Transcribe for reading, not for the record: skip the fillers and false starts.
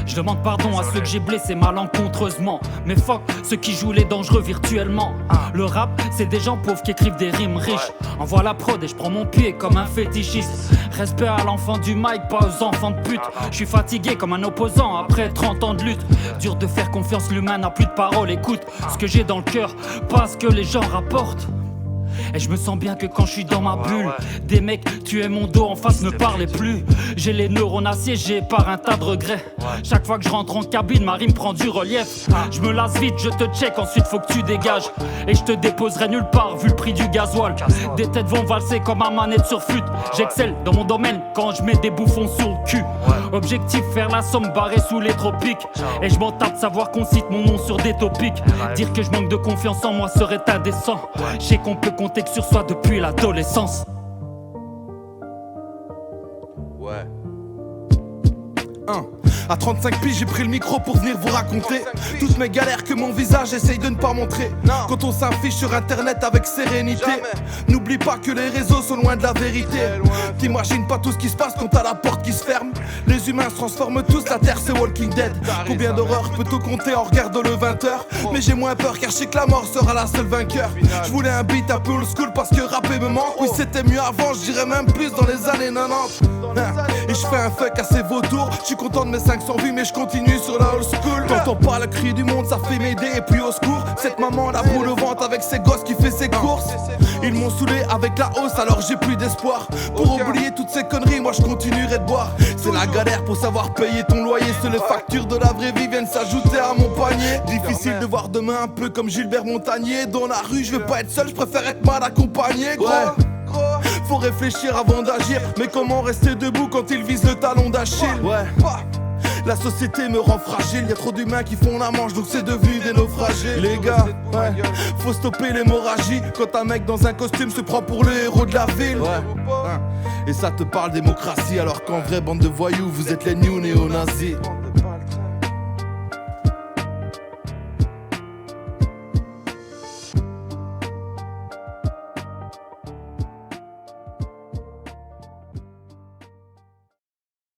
Je demande pardon à ceux que j'ai blessés malencontreusement. Mais fuck ceux qui jouent les dangereux virtuellement. Le rap, c'est des gens pauvres qui écrivent des rimes riches. Envoie la prod et je prends mon pied comme un fétichiste. Respect à l'enfant du mic, pas aux enfants de pute. Je suis fatigué comme un opposant après 30 ans de lutte. Dur de faire confiance, l'humain n'a plus de parole. Écoute ce que j'ai dans le cœur, pas ce que les gens rapportent. Et je me sens bien que quand je suis dans ma bulle. Des mecs tuaient mon dos, en face ne parlaient plus. J'ai les neurones assiégés par un tas de regrets. Chaque fois que je rentre en cabine, ma rime prend du relief. Je me lasse vite, je te check, ensuite faut que tu dégages. Et je te déposerai nulle part vu le prix du gasoil. Des têtes vont valser comme un manette sur flûte. J'excelle dans mon domaine quand je mets des bouffons sur le cul. Objectif faire la somme barrée sous les tropiques. Et je m'en tape de savoir qu'on cite mon nom sur des topics. Dire que je manque de confiance en moi serait indécent. Je sais qu'on peut compter que sur soi depuis l'adolescence. Ouais. À 35 piges, j'ai pris le micro pour venir vous raconter toutes mes galères que mon visage essaye de ne pas montrer. Quand on s'affiche sur internet avec sérénité, n'oublie pas que les réseaux sont loin de la vérité. T'imagines pas tout ce qui se passe quand t'as la porte qui se ferme. Les humains se transforment tous, la terre c'est Walking Dead. Combien d'horreurs peut-on compter en regardant le 20h? Mais j'ai moins peur car je sais que la mort sera la seule vainqueur. Je voulais un beat un peu old school parce que rapper me manque. Oui c'était mieux avant, je dirais même plus dans les années 90. Et je fais un fuck à ces vautours. Je suis content de mes 500 vues mais je continue sur la old school. T'entends pas le cri du monde, ça fait m'aider et puis au secours. Cette maman la boule au ventre avec ses gosses qui fait ses courses. Ils m'ont saoulé avec la hausse alors j'ai plus d'espoir. Pour oublier toutes ces conneries moi je continuerai de boire. C'est la galère pour savoir payer ton loyer. Seules les factures de la vraie vie viennent s'ajouter à mon panier. Difficile de voir demain un peu comme Gilbert Montagnier. Dans la rue je veux pas être seul, je préfère être mal accompagné gros. Faut réfléchir avant d'agir. Mais comment rester debout quand ils visent le talon d'Achille? La société me rend fragile, y'a trop d'humains qui font la manche donc c'est devenu des naufragés. Les gars, faut stopper l'hémorragie. Quand un mec dans un costume se prend pour le héros de la ville. Et ça te parle démocratie alors qu'en vrai bande de voyous vous êtes les new néo-nazis.